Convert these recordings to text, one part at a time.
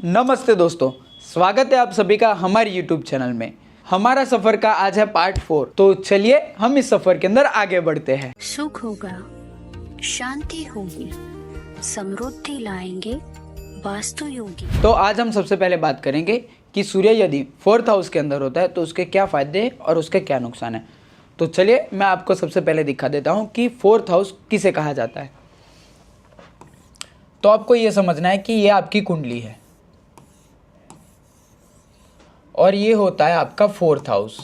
नमस्ते दोस्तों, स्वागत है आप सभी का हमारे YouTube चैनल में। हमारा सफर का आज है पार्ट 4। तो चलिए हम इस सफर के अंदर आगे बढ़ते हैं। सुख होगा, शांति होगी, समृद्धि लाएंगे वास्तु योगी। तो आज हम सबसे पहले बात करेंगे कि सूर्य यदि 4th हाउस के अंदर होता है तो उसके क्या फायदे और उसके क्या नुकसान है। तो चलिए मैं आपको सबसे पहले दिखा देता हूँ कि 4th हाउस किसे कहा जाता है। तो आपको ये समझना है कि ये आपकी कुंडली है और ये होता है आपका 4th हाउस।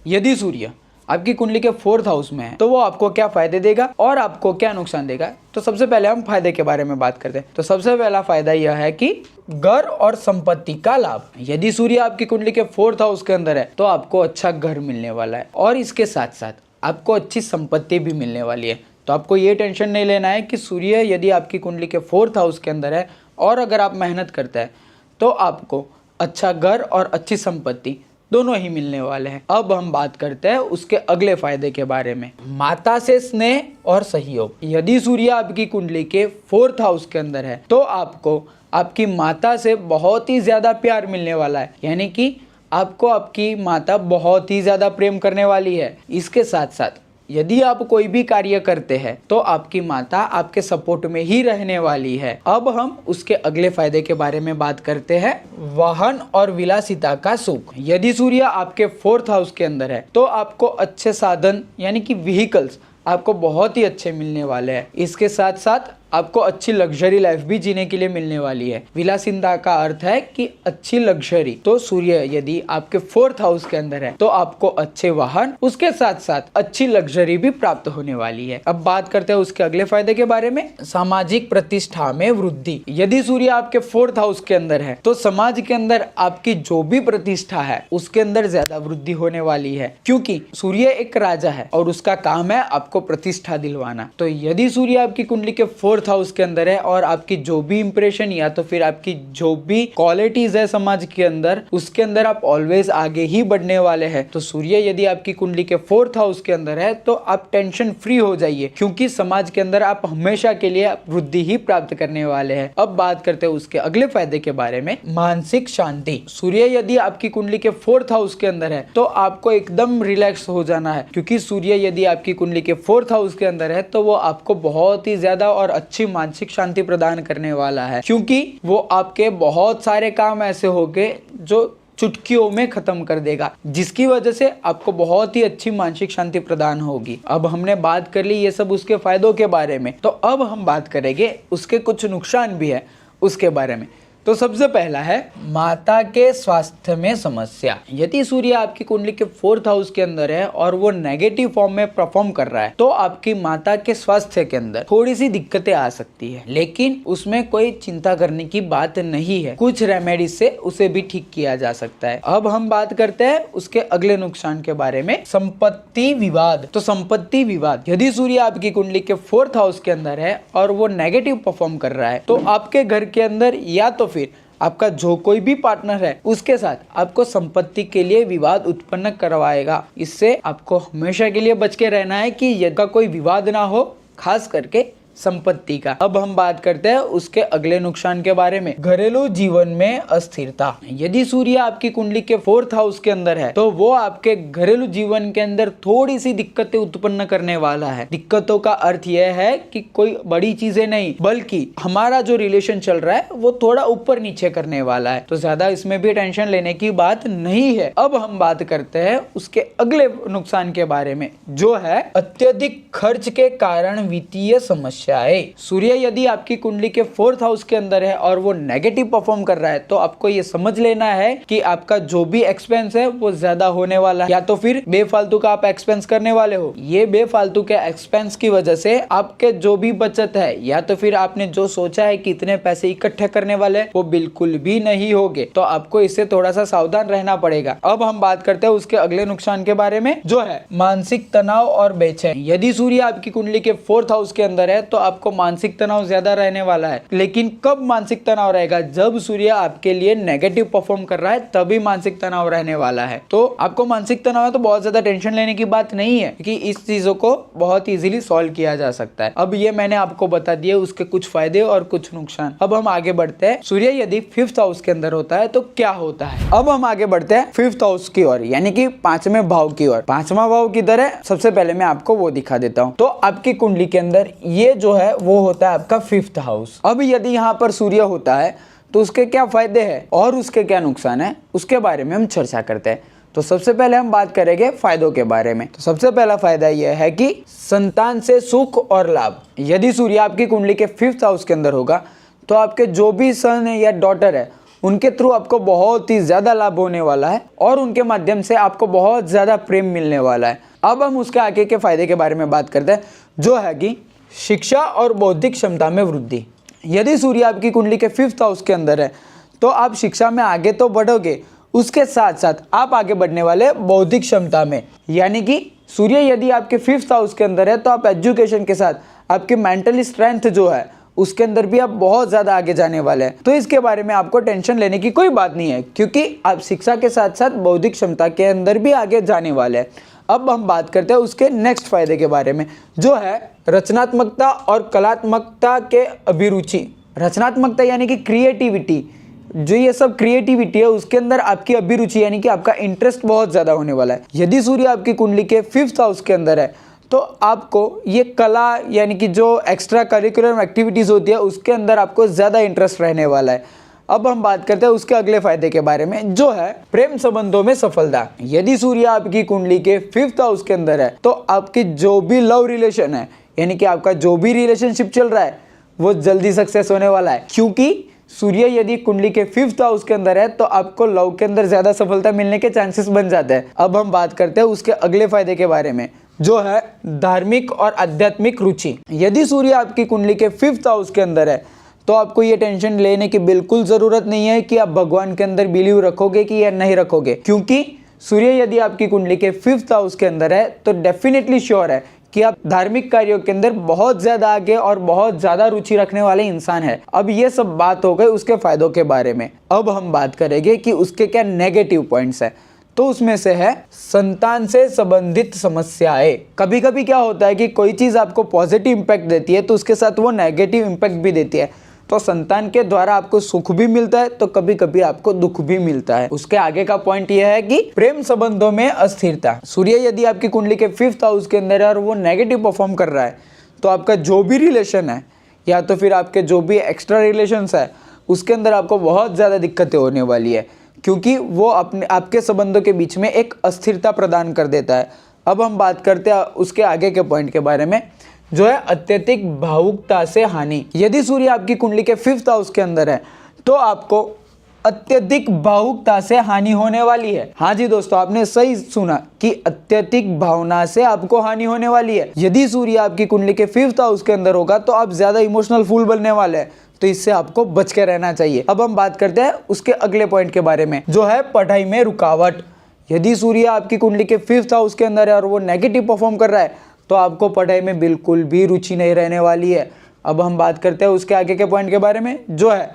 यदि सूर्य आपकी कुंडली के 4th हाउस में है तो वो आपको क्या फायदे देगा और आपको क्या नुकसान देगा। तो सबसे पहले हम फायदे के बारे में बात करते हैं। तो सबसे पहला फायदा यह है कि घर और संपत्ति का लाभ। यदि सूर्य आपकी कुंडली के 4th हाउस के अंदर है तो आपको अच्छा घर मिलने वाला है और इसके साथ साथ आपको अच्छी संपत्ति भी मिलने वाली है। तो आपको ये टेंशन नहीं लेना है कि सूर्य यदि आपकी कुंडली के 4th हाउस के अंदर है और अगर आप मेहनत करते हैं तो आपको अच्छा घर और अच्छी संपत्ति दोनों ही मिलने वाले हैं। अब हम बात करते हैं उसके अगले फायदे के बारे में, माता से स्नेह और सहयोग। यदि सूर्य आपकी कुंडली के 4th हाउस के अंदर है तो आपको आपकी माता से बहुत ही ज़्यादा प्यार मिलने वाला है, यानी कि आपको आपकी माता बहुत ही ज़्यादा प्रेम करने वाली है। इसके साथ साथ यदि आप कोई भी कार्य करते हैं तो आपकी माता आपके सपोर्ट में ही रहने वाली है। अब हम उसके अगले फायदे के बारे में बात करते हैं, वाहन और विलासिता का सुख। यदि सूर्य आपके 4th हाउस के अंदर है तो आपको अच्छे साधन यानी कि व्हीकल्स आपको बहुत ही अच्छे मिलने वाले हैं। इसके साथ साथ आपको अच्छी लग्जरी लाइफ भी जीने के लिए मिलने वाली है। विलासिता का अर्थ है कि अच्छी लग्जरी। तो सूर्य यदि आपके 4th हाउस के अंदर है तो आपको अच्छे वाहन, उसके साथ साथ अच्छी लग्जरी भी प्राप्त होने वाली है। अब बात करते हैं उसके अगले फायदे के बारे में, सामाजिक प्रतिष्ठा में वृद्धि। यदि सूर्य आपके 4th हाउस के अंदर है तो समाज के अंदर आपकी जो भी प्रतिष्ठा है उसके अंदर ज्यादा वृद्धि होने वाली है, क्योंकि सूर्य एक राजा है और उसका काम है आपको प्रतिष्ठा दिलवाना। तो यदि सूर्य आपकी कुंडली के 4th हाउस के अंदर है और आपकी जो भी इंप्रेशन या तो फिर आपकी जो भी क्वालिटीज है समाज के अंदर, उसके अंदर आप ऑलवेज आगे ही बढ़ने वाले हैं। तो सूर्य यदि आपकी कुंडली के 4th हाउस के अंदर है तो आप टेंशन फ्री हो जाइए, क्योंकि समाज के अंदर आप हमेशा के लिए वृद्धि ही प्राप्त करने वाले हैं। अब बात करते हैं उसके अगले फायदे के बारे में, मानसिक शांति। सूर्य यदि आपकी कुंडली के 4th हाउस के अंदर है तो आपको एकदम रिलैक्स हो जाना है, क्योंकि सूर्य यदि आपकी कुंडली के 4th हाउस के अंदर है तो वो आपको बहुत ही ज्यादा और अच्छी मानसिक शांति प्रदान करने वाला है, क्योंकि वो आपके बहुत सारे काम ऐसे होंगे जो चुटकियों में खत्म कर देगा, जिसकी वजह से आपको बहुत ही अच्छी मानसिक शांति प्रदान होगी। अब हमने बात कर ली ये सब उसके फायदों के बारे में, तो अब हम बात करेंगे उसके कुछ नुकसान भी है उसके बारे में। तो सबसे पहला है माता के स्वास्थ्य में समस्या। यदि सूर्य आपकी कुंडली के 4th हाउस के अंदर है और वो नेगेटिव फॉर्म में परफॉर्म कर रहा है तो आपकी माता के स्वास्थ्य के अंदर थोड़ी सी दिक्कतें आ सकती है, लेकिन उसमें कोई चिंता करने की बात नहीं है। कुछ रेमेडी से उसे भी ठीक किया जा सकता है। अब हम बात करते हैं उसके अगले नुकसान के बारे में, संपत्ति विवाद। तो संपत्ति विवाद, यदि सूर्य आपकी कुंडली के 4th हाउस के अंदर है और वो नेगेटिव परफॉर्म कर रहा है तो आपके घर के अंदर या तो फिर आपका जो कोई भी पार्टनर है उसके साथ आपको संपत्ति के लिए विवाद उत्पन्न करवाएगा। इससे आपको हमेशा के लिए बच के रहना है कि यदि कोई विवाद ना हो, खास करके संपत्ति का। अब हम बात करते हैं उसके अगले नुकसान के बारे में, घरेलू जीवन में अस्थिरता। यदि सूर्य आपकी कुंडली के 4th हाउस के अंदर है तो वो आपके घरेलू जीवन के अंदर थोड़ी सी दिक्कतें उत्पन्न करने वाला है। दिक्कतों का अर्थ यह है कि कोई बड़ी चीजें नहीं, बल्कि हमारा जो रिलेशन चल रहा है वो थोड़ा ऊपर नीचे करने वाला है। तो ज्यादा इसमें भी टेंशन लेने की बात नहीं है। अब हम बात करते हैं उसके अगले नुकसान के बारे में, जो है अत्यधिक खर्च के कारण वित्तीय समस्या। सूर्य यदि आपकी कुंडली के 4th हाउस के अंदर है और वो नेगेटिव परफॉर्म कर रहा है तो आपको ये समझ लेना है कि आपका जो भी एक्सपेंस है वो ज्यादा होने वाला है, या तो फिर बेफालतू का आप एक्सपेंस करने वाले हो। ये बेफालतू के एक्सपेंस की वजह से आपके जो भी बचत है या तो फिर आपने जो सोचा है कि इतने पैसे इकट्ठे करने वाले वो बिल्कुल भी नहीं होंगे। तो आपको इससे थोड़ा सा सावधान रहना पड़ेगा। अब हम बात करते हैं उसके अगले नुकसान के बारे में, जो है मानसिक तनाव और बेचैन। यदि सूर्य आपकी कुंडली के 4th हाउस के अंदर है तो तो आपको मानसिक तनाव ज्यादा रहने वाला है। लेकिन कब मानसिक तनाव रहेगा? जब सूर्य आपके लिए नेगेटिव परफॉर्म कर रहा है तभी मानसिक तनाव रहने वाला है। तो आपको मानसिक तनाव है तो बहुत ज्यादा टेंशन लेने की बात नहीं है, क्योंकि इस चीजों को बहुत इजीली सॉल्व किया जा सकता है। अब ये मैंने आपको बता दिया उसके कुछ फायदे और कुछ नुकसान। अब हम आगे बढ़ते हैं। सूर्य यदि 5th हाउस के अंदर होता है तो क्या होता है। अब हम आगे बढ़ते हैं 5th हाउस की ओर, यानी कि 5वें भाव की ओर। 5वां भाव किधर है? सबसे पहले मैं आपको वो दिखा देता हूँ। तो आपकी कुंडली के अंदर ये जो है वो होता है आपका 5th हाउस। अब यदि यहाँ पर सूर्य होता है तो उसके क्या फायदे हैं और उसके क्या नुकसान है, उसके बारे में हम चर्चा करते हैं। तो सबसे पहले हम बात करेंगे फायदों के बारे में। तो सबसे पहला फायदा यह है कि संतान से सुख और लाभ। यदि सूर्य आपकी कुंडली के 5th हाउस के अंदर होगा तो आपके जो भी सन है या डॉटर है उनके थ्रू आपको बहुत ही ज्यादा लाभ होने वाला है और उनके माध्यम से आपको बहुत ज्यादा प्रेम मिलने वाला है। अब हम उसके आगे के फायदे के बारे में बात करते हैं, जो है कि शिक्षा और बौद्धिक क्षमता में वृद्धि। यदि सूर्य आपकी कुंडली के 5th हाउस के अंदर है तो आप शिक्षा में आगे तो बढ़ोगे, उसके साथ साथ आप आगे बढ़ने वाले बौद्धिक क्षमता में। यानी कि सूर्य यदि आपके 5th हाउस के अंदर है तो आप एजुकेशन के साथ आपकी मेंटल स्ट्रेंथ जो है उसके अंदर भी आप बहुत ज्यादा आगे जाने वाले हैं। तो इसके बारे में आपको टेंशन लेने की कोई बात नहीं है, क्योंकि आप शिक्षा के साथ साथ बौद्धिक क्षमता के अंदर भी आगे जाने वाले हैं। अब हम बात करते हैं उसके नेक्स्ट फायदे के बारे में, जो है रचनात्मकता और कलात्मकता के अभिरुचि। रचनात्मकता यानी कि क्रिएटिविटी, जो ये सब क्रिएटिविटी है उसके अंदर आपकी अभिरुचि यानी कि आपका इंटरेस्ट बहुत ज्यादा होने वाला है। यदि सूर्य आपकी कुंडली के 5th हाउस के अंदर है तो आपको ये कला यानी कि जो एक्स्ट्रा करिकुलर एक्टिविटीज होती है उसके अंदर आपको ज्यादा इंटरेस्ट रहने वाला है। अब हम बात करते हैं उसके अगले फायदे के बारे में, जो है प्रेम संबंधों में सफलता। यदि सूर्य आपकी कुंडली के 5th हाउस के अंदर है तो आपकी जो भी लव रिलेशन है यानी कि आपका जो भी रिलेशनशिप चल रहा है वो जल्दी सक्सेस होने वाला है, क्योंकि सूर्य यदि कुंडली के 5th हाउस के अंदर है तो आपको लव के अंदर ज्यादा सफलता मिलने के चांसेस बन जाते हैं। अब हम बात करते हैं उसके अगले फायदे के बारे में, जो है धार्मिक और आध्यात्मिक रुचि। यदि सूर्य आपकी कुंडली के 5th हाउस के अंदर है तो आपको ये टेंशन लेने की बिल्कुल जरूरत नहीं है कि आप भगवान के अंदर बिलीव रखोगे कि या नहीं रखोगे, क्योंकि सूर्य यदि आपकी कुंडली के 5th हाउस के अंदर है तो डेफिनेटली श्योर है कि आप धार्मिक कार्यों के अंदर बहुत ज्यादा आगे और बहुत ज्यादा रुचि रखने वाले इंसान है। अब ये सब बात हो गई उसके फायदों के बारे में। अब हम बात करेंगे कि उसके क्या नेगेटिव पॉइंट्स है। तो उसमें से है संतान से संबंधित समस्याएं। कभी कभी क्या होता है कि कोई चीज आपको पॉजिटिव इंपैक्ट देती है तो उसके साथ वो नेगेटिव इंपैक्ट भी देती है। तो संतान के द्वारा आपको सुख भी मिलता है तो कभी कभी आपको दुख भी मिलता है। उसके आगे का पॉइंट यह है कि प्रेम संबंधों में अस्थिरता। सूर्य यदि आपकी कुंडली के 5th हाउस के अंदर है और वो नेगेटिव परफॉर्म कर रहा है तो आपका जो भी रिलेशन है या तो फिर आपके जो भी एक्स्ट्रा रिलेशंस है उसके अंदर आपको बहुत ज़्यादा दिक्कतें होने वाली है, क्योंकि वो आपके संबंधों के बीच में एक अस्थिरता प्रदान कर देता है। अब हम बात करते हैं उसके आगे के पॉइंट के बारे में, जो है अत्यधिक भावुकता से हानि। यदि सूर्य आपकी कुंडली के 5th हाउस के अंदर है तो आपको अत्यधिक भावुकता से हानि होने वाली है। हाँ जी दोस्तों, आपने सही सुना कि अत्यधिक भावना से आपको हानि होने वाली है। यदि सूर्य आपकी कुंडली के 5th हाउस के अंदर होगा तो आप ज्यादा इमोशनल फूल बनने वाले हैं, तो इससे आपको बच के रहना चाहिए। अब हम बात करते हैं उसके अगले पॉइंट के बारे में, जो है पढ़ाई में रुकावट। यदि सूर्य आपकी कुंडली के 5th हाउस के अंदर है और वो नेगेटिव परफॉर्म कर रहा है तो आपको पढ़ाई में बिल्कुल भी रुचि नहीं रहने वाली है। अब हम बात करते हैं उसके आगे के पॉइंट के बारे में, जो है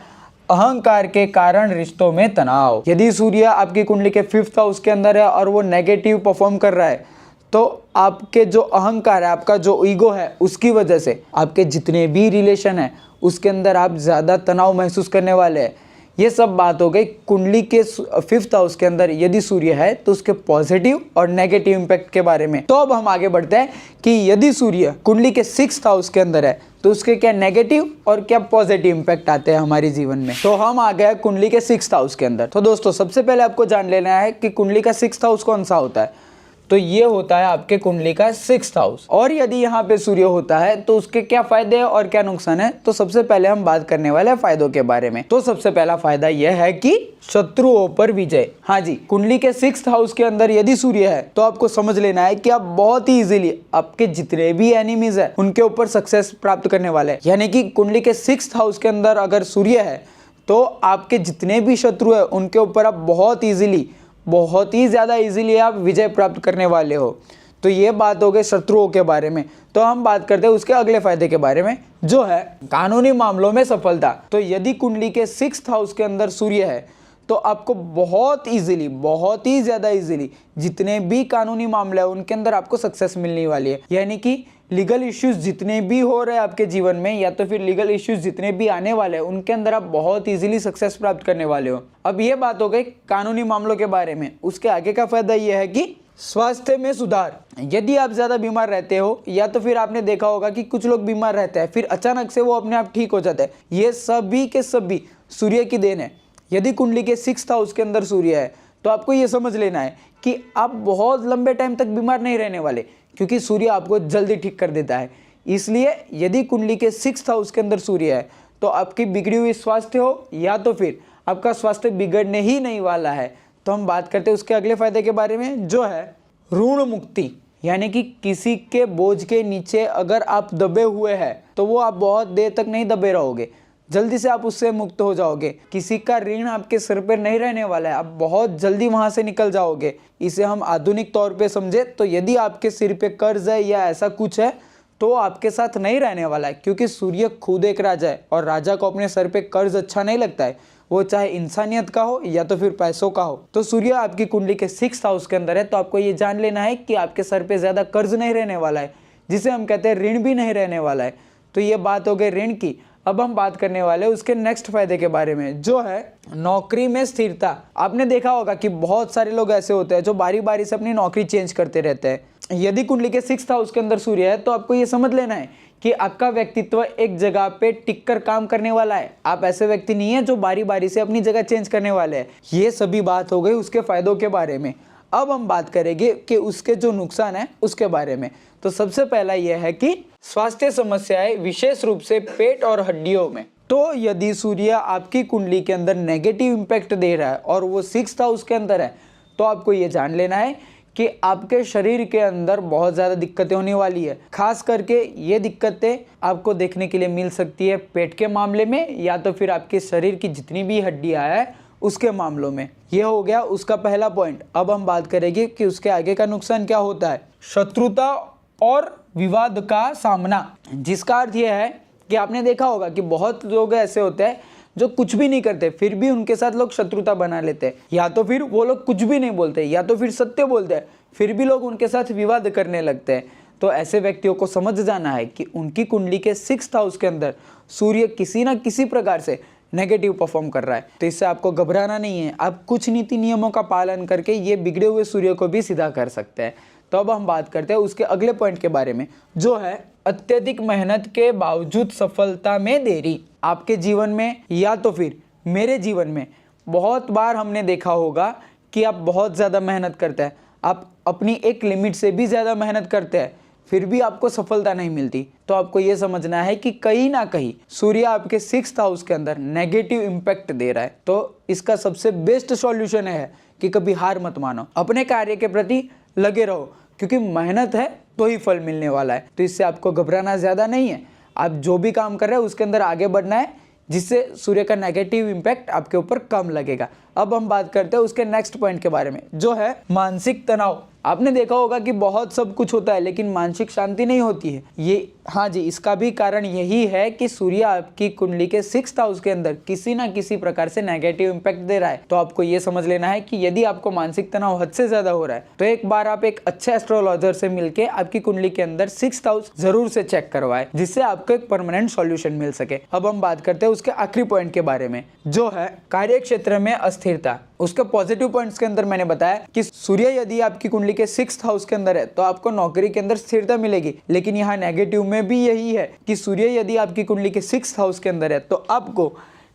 अहंकार के कारण रिश्तों में तनाव। यदि सूर्य आपकी कुंडली के 5th हाउस के अंदर है और वो नेगेटिव परफॉर्म कर रहा है तो आपके जो अहंकार है, आपका जो ईगो है, उसकी वजह से आपके जितने भी रिलेशन है उसके अंदर आप ज़्यादा तनाव महसूस करने वाले हैं। ये सब बात हो गई कुंडली के 5th हाउस के अंदर यदि सूर्य है तो उसके पॉजिटिव और नेगेटिव इंपैक्ट के बारे में। तो अब हम आगे बढ़ते हैं कि यदि सूर्य कुंडली के 6th हाउस के अंदर है तो उसके क्या नेगेटिव और क्या पॉजिटिव इंपैक्ट आते हैं हमारे जीवन में। तो हम आ गए कुंडली के 6th हाउस के अंदर। तो दोस्तों सबसे पहले आपको जान लेना है कि कुंडली का 6th हाउस कौन सा होता है। तो ये होता है आपके कुंडली का 6th हाउस। और यदि यहाँ पे सूर्य होता है तो उसके क्या फायदे हैं और क्या नुकसान है। तो सबसे पहले हम बात करने वाले हैं फायदों के बारे में। तो सबसे पहला फायदा यह है कि शत्रुओं पर विजय। हाँ जी, कुंडली के 6th हाउस के अंदर यदि सूर्य है तो आपको समझ लेना है कि आप बहुत ही इजीली आपके जितने भी एनिमीज है उनके ऊपर सक्सेस प्राप्त करने वाले हैं। यानी कि कुंडली के 6th हाउस के अंदर अगर सूर्य है तो आपके जितने भी शत्रु है उनके ऊपर आप बहुत ही ज्यादा इजीली आप विजय प्राप्त करने वाले हो। तो ये बात हो गई शत्रुओं के बारे में। तो हम बात करते हैं उसके अगले फायदे के बारे में, जो है कानूनी मामलों में सफलता। तो यदि कुंडली के 6th हाउस के अंदर सूर्य है तो आपको बहुत इजीली, बहुत ही ज़्यादा इजीली जितने भी कानूनी मामले हैं उनके अंदर आपको सक्सेस मिलने वाली है। यानी कि लीगल इश्यूज जितने भी हो रहे हैं आपके जीवन में, या तो फिर लीगल इश्यूज जितने भी आने वाले हैं उनके अंदर आप बहुत इजीली सक्सेस प्राप्त करने वाले हो। अब ये बात हो गई कानूनी मामलों के बारे में। उसके आगे का फायदा ये है कि स्वास्थ्य में सुधार। यदि आप ज़्यादा बीमार रहते हो, या तो फिर आपने देखा होगा कि कुछ लोग बीमार रहते हैं फिर अचानक से वो अपने आप ठीक हो जाते हैं, ये सभी के सभी सूर्य की देन है। यदि कुंडली के 6th हाउस के अंदर सूर्य है तो आपको ये समझ लेना है कि आप बहुत लंबे टाइम तक बीमार नहीं रहने वाले, क्योंकि सूर्य आपको जल्दी ठीक कर देता है। इसलिए यदि कुंडली के 6th हाउस के अंदर सूर्य है तो आपकी बिगड़ी हुई स्वास्थ्य हो, या तो फिर आपका स्वास्थ्य बिगड़ने ही नहीं वाला है। तो हम बात करते हैं उसके अगले फायदे के बारे में, जो है ऋण मुक्ति। यानी कि किसी के बोझ के नीचे अगर आप दबे हुए हैं तो वो आप बहुत देर तक नहीं दबे रहोगे, जल्दी से आप उससे मुक्त हो जाओगे। किसी का ऋण आपके सिर पर नहीं रहने वाला है, आप बहुत जल्दी वहां से निकल जाओगे। इसे हम आधुनिक तौर पे समझे तो यदि आपके सिर पे कर्ज है या ऐसा कुछ है तो आपके साथ नहीं रहने वाला है, क्योंकि सूर्य खुद एक राजा है और राजा को अपने सर पे कर्ज अच्छा नहीं लगता है, वो चाहे इंसानियत का हो या तो फिर पैसों का हो। तो सूर्य आपकी कुंडली के 6th हाउस के अंदर है तो आपको ये जान लेना है कि आपके सर पे ज़्यादा कर्ज नहीं रहने वाला है, जिसे हम कहते हैं ऋण भी नहीं रहने वाला है। तो ये बात हो गई ऋण की। अब हम बात करने वाले हैं उसके नेक्स्ट फायदे के बारे में, जो है नौकरी में स्थिरता। आपने देखा होगा कि बहुत सारे लोग ऐसे होते हैं जो बारी बारी से अपनी नौकरी चेंज करते रहते हैं। यदि कुंडली के 6th हाउस के अंदर सूर्य है तो आपको ये समझ लेना है कि आपका व्यक्तित्व एक जगह पे टिक कर काम करने वाला है। आप ऐसे व्यक्ति नहीं है जो बारी बारी से अपनी जगह चेंज करने वाले हैं। ये सभी बात हो गई उसके फायदों के बारे में। अब हम बात करेंगे कि उसके जो नुकसान है उसके बारे में। तो सबसे पहला यह है कि स्वास्थ्य समस्याएं, विशेष रूप से पेट और हड्डियों में। तो यदि सूर्य आपकी कुंडली के अंदर नेगेटिव इम्पैक्ट दे रहा है और वो 6th हाउस के अंदर है तो आपको ये जान लेना है कि आपके शरीर के अंदर बहुत ज़्यादा दिक्कतें होने वाली है। खास करके ये दिक्कतें आपको देखने के लिए मिल सकती है पेट के मामले में, या तो फिर आपके शरीर की जितनी भी हड्डियाँ हैं उसके मामलों में। ये हो गया उसका पहला पॉइंट। अब हम बात करेंगे कि उसके आगे का नुकसान क्या होता है। शत्रुता और विवाद का सामना, जिसका अर्थ यह है कि आपने देखा होगा कि बहुत लोग ऐसे होते हैं जो कुछ भी नहीं करते फिर भी उनके साथ लोग शत्रुता बना लेते हैं, या तो फिर वो लोग कुछ भी नहीं बोलते या तो फिर सत्य बोलते हैं फिर भी लोग उनके साथ विवाद करने लगते हैं। तो ऐसे व्यक्तियों को समझ जाना है कि उनकी कुंडली के 6th हाउस के अंदर सूर्य किसी ना किसी प्रकार से नेगेटिव परफॉर्म कर रहा है। तो इससे आपको घबराना नहीं है, आप कुछ नीति नियमों का पालन करके ये बिगड़े हुए सूर्य को भी सीधा कर सकते हैं। तो अब हम बात करते हैं उसके अगले पॉइंट के बारे में, जो है अत्यधिक मेहनत के बावजूद सफलता में देरी। आपके जीवन में या तो फिर मेरे जीवन में बहुत बार हमने देखा होगा कि आप बहुत ज़्यादा मेहनत करते हैं, आप अपनी एक लिमिट से भी ज़्यादा मेहनत करते हैं फिर भी आपको सफलता नहीं मिलती। तो आपको ये समझना है कि कहीं ना कहीं सूर्य आपके 6th हाउस के अंदर नेगेटिव इम्पैक्ट दे रहा है। तो इसका सबसे बेस्ट सॉल्यूशन है कि कभी हार मत मानो, अपने कार्य के प्रति लगे रहो, क्योंकि मेहनत है तो ही फल मिलने वाला है। तो इससे आपको घबराना ज़्यादा नहीं है, आप जो भी काम कर रहे हैं उसके अंदर आगे बढ़ना है, जिससे सूर्य का नेगेटिव इम्पैक्ट आपके ऊपर कम लगेगा। अब हम बात करते हैं उसके नेक्स्ट पॉइंट के बारे में, जो है मानसिक तनाव। आपने देखा होगा कि बहुत सब कुछ होता है लेकिन मानसिक शांति नहीं होती है। ये हाँ जी, इसका भी कारण यही है कि सूर्य आपकी कुंडली के 6th हाउस के अंदर किसी ना किसी प्रकार से नेगेटिव इम्पैक्ट दे रहा है। तो आपको ये समझ लेना है कि यदि आपको मानसिक तनाव हद से ज्यादा हो रहा है तो एक बार आप एक अच्छे एस्ट्रोलॉजर से मिलकर आपकी कुंडली के अंदर 6th हाउस जरूर से चेक करवाए, जिससे आपको एक परमानेंट सॉल्यूशन मिल सके। अब हम बात करते हैं उसके आखिरी पॉइंट के बारे में, जो है कार्य क्षेत्र में अस्थिरता। उसके पॉजिटिव पॉइंट्स के अंदर मैंने बताया कि सूर्य यदि आपकी कुंडली के 6th हाउस के अंदर है तो आपको नौकरी के अंदर स्थिरता मिलेगी, लेकिन यहाँ नेगेटिव में भी यही है कि सूर्य यदि आपकी कुंडली के 6th हाउस के अंदर है तो आपको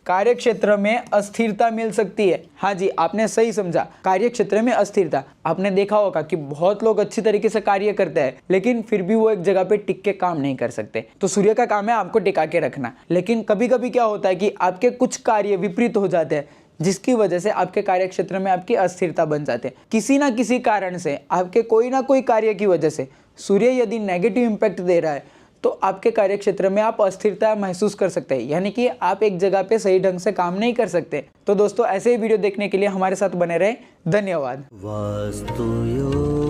कार्य क्षेत्र में अस्थिरता मिल सकती है। हाँ जी, आपने सही समझा, कार्य क्षेत्र में अस्थिरता। आपने देखा होगा कि बहुत लोग अच्छी तरीके से कार्य करते हैं लेकिन फिर भी वो एक जगह पे टिक के काम नहीं कर सकते। तो सूर्य का काम है आपको टिका के रखना, लेकिन कभी कभी क्या होता है कि आपके कुछ कार्य विपरीत हो जाते हैं, जिसकी वजह से आपके कार्य क्षेत्र में आपकी अस्थिरता बन जाते हैं। किसी ना किसी कारण से आपके कोई ना कोई कार्य की वजह से सूर्य यदि नेगेटिव इम्पैक्ट दे रहा है तो आपके कार्य क्षेत्र में आप अस्थिरता महसूस कर सकते हैं, यानी कि आप एक जगह पे सही ढंग से काम नहीं कर सकते। तो दोस्तों, ऐसे ही वीडियो देखने के लिए हमारे साथ बने रहे। धन्यवाद। वास्तु योग।